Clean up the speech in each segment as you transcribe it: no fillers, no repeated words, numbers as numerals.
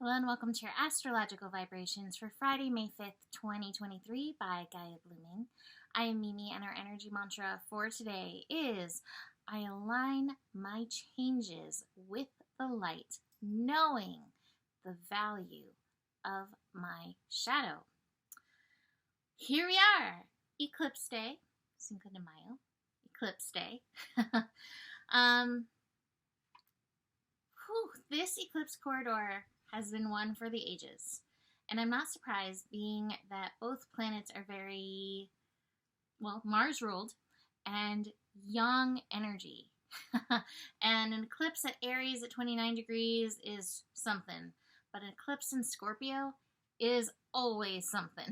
Hello and welcome to your astrological vibrations for Friday, May 5th, 2023 by Gaia Blooming. I am Mimi and our energy mantra for today is I align my changes with the light, knowing the value of my shadow. Here we are, Eclipse Day, Cinco de Mayo, Eclipse Day. This eclipse corridor has been one for the ages. And I'm not surprised, being that both planets are very, Mars ruled and young energy. And an eclipse at Aries at 29 degrees is something, but an eclipse in Scorpio is always something.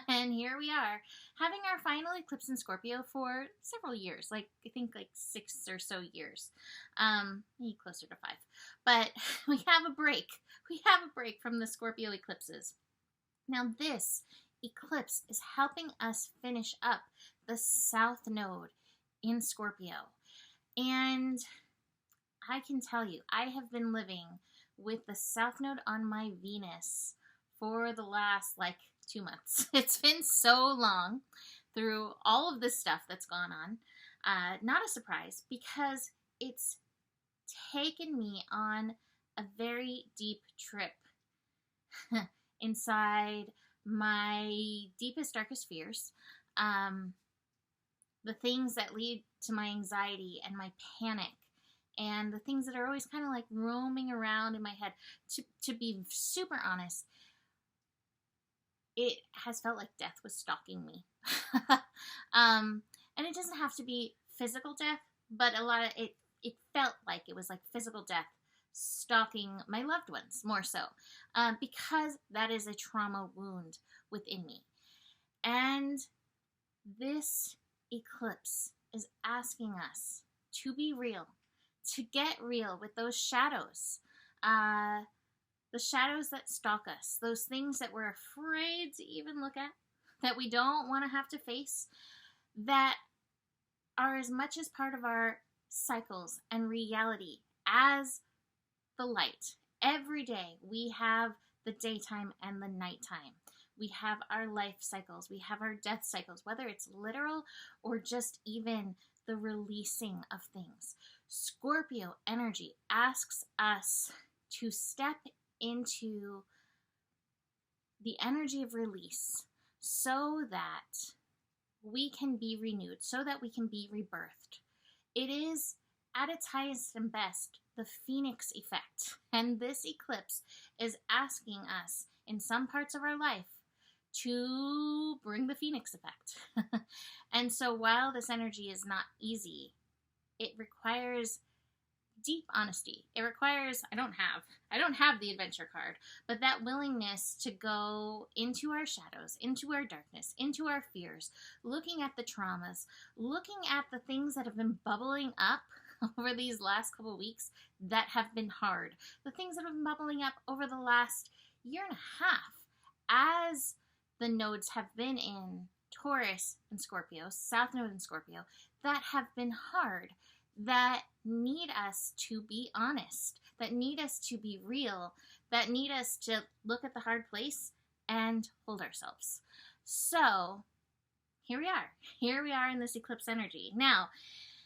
And here we are, having our final eclipse in Scorpio for several years, I think 6 or so years, maybe closer to 5. But we have a break. We have a break from the Scorpio eclipses. Now this eclipse is helping us finish up the South Node in Scorpio. And I can tell you, I have been living with the South Node on my Venus for the last 2 months. It's been so long through all of this stuff that's gone on. Not a surprise, because it's taken me on a very deep trip inside my deepest, darkest fears. The things that lead to my anxiety and my panic, and the things that are always kind of roaming around in my head. To be super honest, it has felt like death was stalking me. And it doesn't have to be physical death, but a lot of it felt like it was like physical death stalking my loved ones, more so, because that is a trauma wound within me. And this eclipse is asking us to be real, to get real with those shadows, the shadows that stalk us, those things that we're afraid to even look at, that we don't want to have to face, that are as much as part of our cycles and reality as the light. Every day we have the daytime and the nighttime. We have our life cycles. We have our death cycles, whether it's literal or just even the releasing of things. Scorpio energy asks us to step into the energy of release so that we can be renewed, so that we can be rebirthed. It is, at its highest and best, the Phoenix effect. And this eclipse is asking us, in some parts of our life, to bring the Phoenix effect. And so while this energy is not easy, it requires deep honesty. It requires, I don't have the adventure card, but that willingness to go into our shadows, into our darkness, into our fears, looking at the traumas, looking at the things that have been bubbling up over these last couple weeks that have been hard, the things that have been bubbling up over the last year and a half as the nodes have been in Taurus and Scorpio, South Node and Scorpio, that have been hard, that need us to be honest, that need us to be real, that need us to look at the hard place and hold ourselves. So here we are. Here we are in this eclipse energy. Now,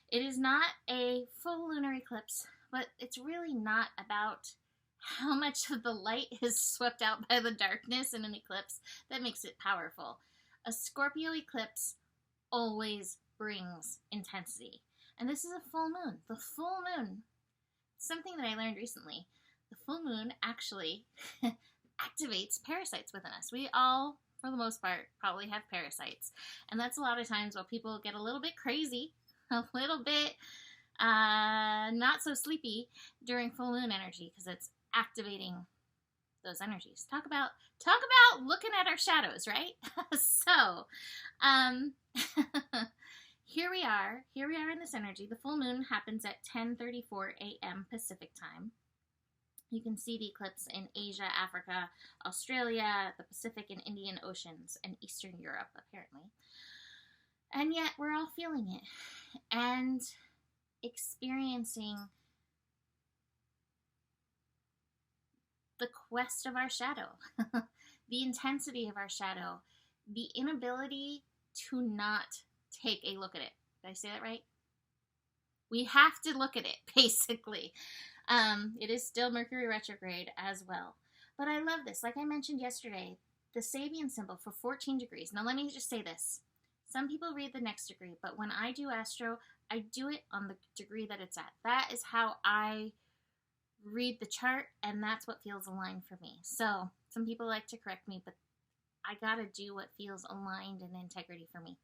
it is not a full lunar eclipse, but it's really not about how much of the light is swept out by the darkness in an eclipse that makes it powerful. A Scorpio eclipse always brings intensity. And this is a full moon. The full moon, something that I learned recently, the full moon actually activates parasites within us. We all, for the most part, probably have parasites. And that's a lot of times while people get a little bit crazy, a little bit not so sleepy during full moon energy, because it's activating those energies. Talk about looking at our shadows, right? So, Here we are in this energy. The full moon happens at 10:34 a.m. Pacific time. You can see the eclipse in Asia, Africa, Australia, the Pacific and Indian Oceans, and Eastern Europe, apparently. And yet we're all feeling it and experiencing the quest of our shadow, the intensity of our shadow, the inability to not take a look at it. Did I say that right? We have to look at it, basically. It is still Mercury retrograde as well. But I love this. Like I mentioned yesterday, the Sabian symbol for 14 degrees. Now, let me just say this. Some people read the next degree, but when I do astro, I do it on the degree that it's at. That is how I read the chart, and that's what feels aligned for me. So, some people like to correct me, but I gotta do what feels aligned and integrity for me.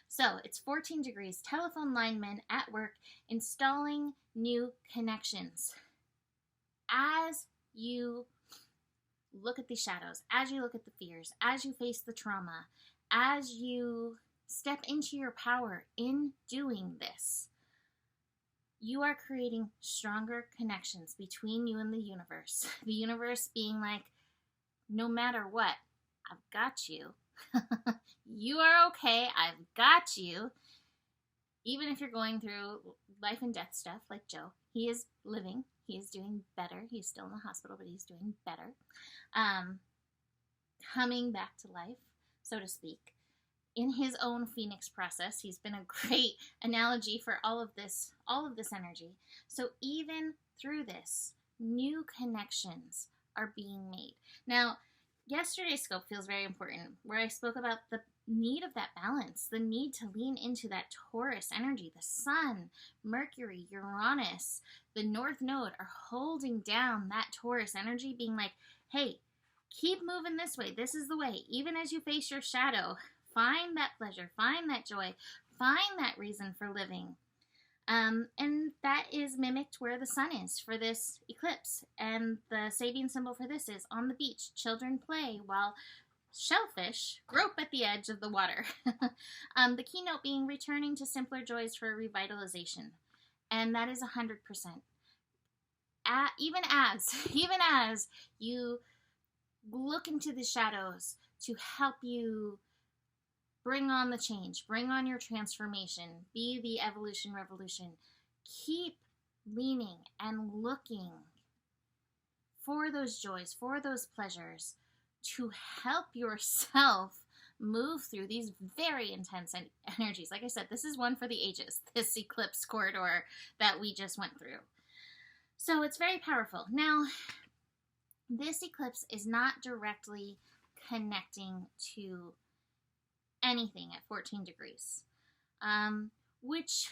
So, it's 14 degrees. Telephone linemen at work installing new connections. As you look at the shadows, as you look at the fears, as you face the trauma, as you step into your power in doing this, you are creating stronger connections between you and the universe. The universe being like, no matter what, I've got you. You are okay. I've got you. Even if you're going through life and death stuff like Joe, he is living. He is doing better. He's still in the hospital, but he's doing better. Coming back to life, so to speak. In his own phoenix process, he's been a great analogy for all of this energy. So even through this, new connections are being made. Now, yesterday's scope feels very important, where I spoke about the need of that balance, the need to lean into that Taurus energy. The Sun, Mercury, Uranus, the North Node are holding down that Taurus energy, being like, hey, keep moving this way. This is the way. Even as you face your shadow, find that pleasure, find that joy, find that reason for living. And that is mimicked where the sun is for this eclipse. And the Sabian symbol for this is on the beach. Children play while shellfish grope at the edge of the water. The keynote being returning to simpler joys for revitalization. And that is 100%. Even as you look into the shadows to help you bring on the change, bring on your transformation, be the evolution revolution. Keep leaning and looking for those joys, for those pleasures, to help yourself move through these very intense energies. Like I said, this is one for the ages, this eclipse corridor that we just went through. So it's very powerful. Now, this eclipse is not directly connecting to anything at 14 degrees, which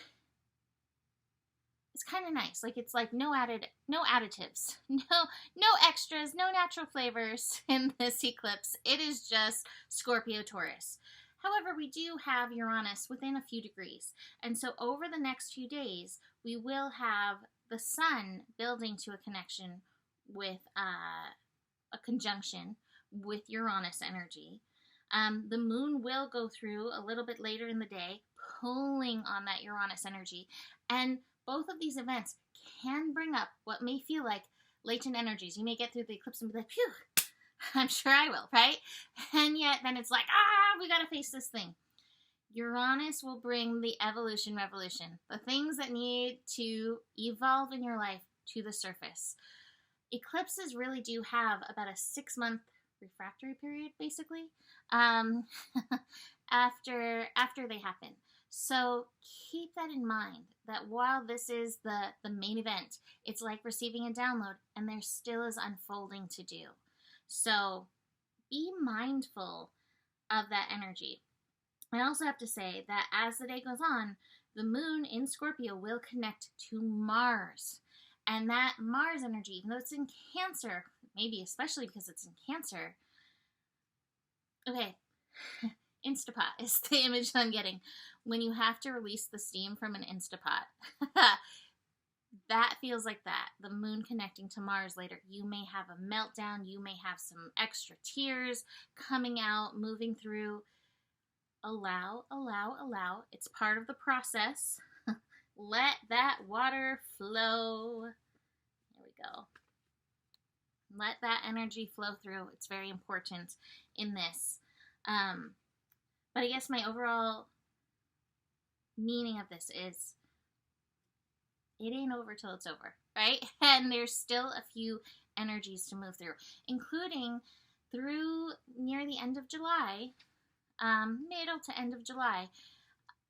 is kind of nice. Like, it's like no additives, no extras, no natural flavors in this eclipse. It is just Scorpio Taurus. However, we do have Uranus within a few degrees, and so over the next few days, we will have the sun building to a connection with a conjunction with Uranus energy. The moon will go through a little bit later in the day, pulling on that Uranus energy. And both of these events can bring up what may feel like latent energies. You may get through the eclipse and be like, phew, I'm sure I will, right? And yet then it's like, we got to face this thing. Uranus will bring the evolution revolution, the things that need to evolve in your life to the surface. Eclipses really do have about a 6-month refractory period, basically, after they happen. So keep that in mind, that while this is the main event, it's like receiving a download, and there still is unfolding to do. So be mindful of that energy. I also have to say that as the day goes on, the moon in Scorpio will connect to Mars. And that Mars energy, even though it's in Cancer, maybe especially because it's in Cancer, okay, Instapot is the image I'm getting. When you have to release the steam from an Instapot, that feels like that. The moon connecting to Mars later. You may have a meltdown. You may have some extra tears coming out, moving through. Allow. It's part of the process. Let that water flow. There we go. Let that energy flow through. It's very important in this. But I guess my overall meaning of this is it ain't over till it's over, right? And there's still a few energies to move through, including through near the end of July, middle to end of July,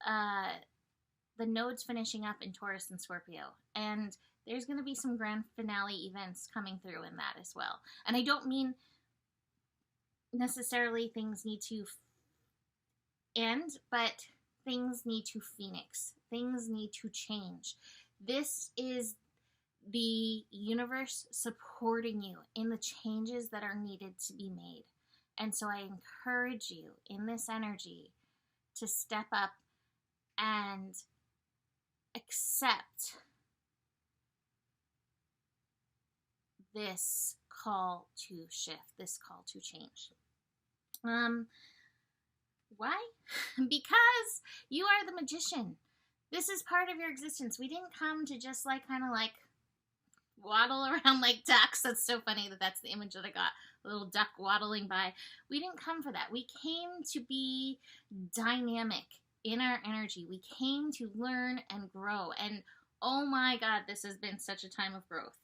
the nodes finishing up in Taurus and Scorpio. And there's going to be some grand finale events coming through in that as well. And I don't mean necessarily things need to end, but things need to phoenix. Things need to change. This is the universe supporting you in the changes that are needed to be made. And so I encourage you in this energy to step up and accept this call to shift, this call to change. Why? Because you are the magician. This is part of your existence. We didn't come to just kind of waddle around like ducks. That's so funny that that's the image that I got. A little duck waddling by. We didn't come for that. We came to be dynamic in our energy. We came to learn and grow. And oh my God, this has been such a time of growth.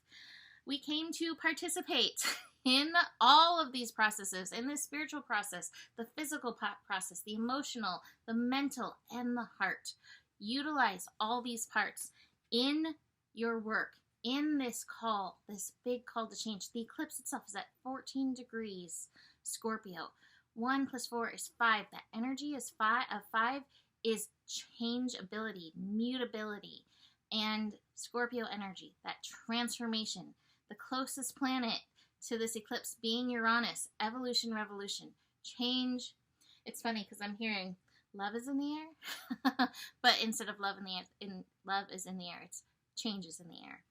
We came to participate in all of these processes, in the spiritual process, the physical process, the emotional, the mental, and the heart. Utilize all these parts in your work, in this call, this big call to change. The eclipse itself is at 14 degrees Scorpio. 1 + 4 is 5. That energy is 5 is changeability, mutability, and Scorpio energy, that transformation. The closest planet to this eclipse being Uranus, evolution, revolution, change. It's funny because I'm hearing love is in the air, but instead of love in the air, love is in the air. It's change is in the air.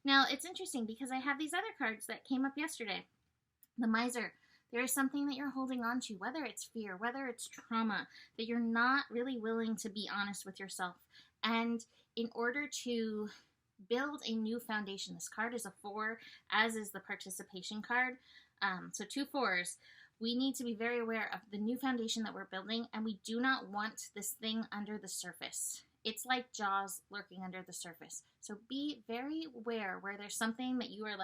Now, it's interesting because I have these other cards that came up yesterday. The Miser. There is something that you're holding on to, whether it's fear, whether it's trauma, that you're not really willing to be honest with yourself. And in order to build a new foundation, this card is a 4, as is the participation card. So 2 4s. We need to be very aware of the new foundation that we're building, and we do not want this thing under the surface. It's like Jaws lurking under the surface. So be very aware where there's something that you are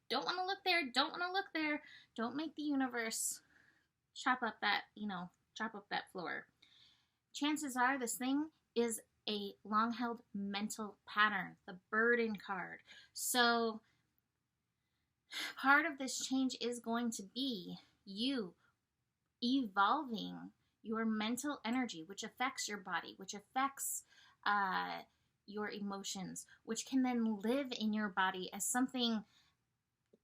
don't want to look there, don't want to look there. Don't make the universe chop up that floor. Chances are this thing is a long-held mental pattern, the burden card. So part of this change is going to be you evolving your mental energy, which affects your body, which affects your emotions, which can then live in your body as something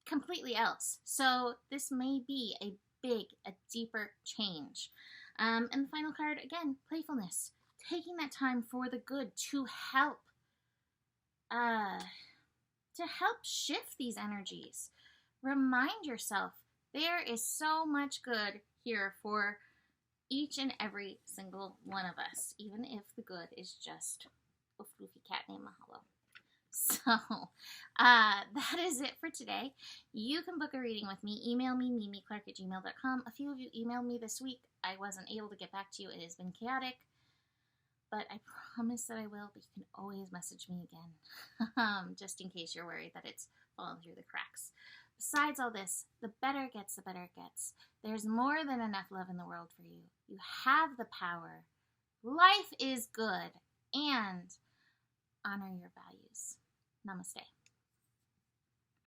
completely else. So this may be a deeper change. And the final card, again, playfulness. Taking that time for the good to help shift these energies. Remind yourself there is so much good here for each and every single one of us, even if the good is just a floofy cat named Mahalo. So, that is it for today. You can book a reading with me. Email me, mimiclark@gmail.com. A few of you emailed me this week. I wasn't able to get back to you. It has been chaotic, but I promise that I will, but you can always message me again, just in case you're worried that it's fallen through the cracks. Besides all this, the better it gets, the better it gets. There's more than enough love in the world for you. You have the power. Life is good, and honor your values. Namaste.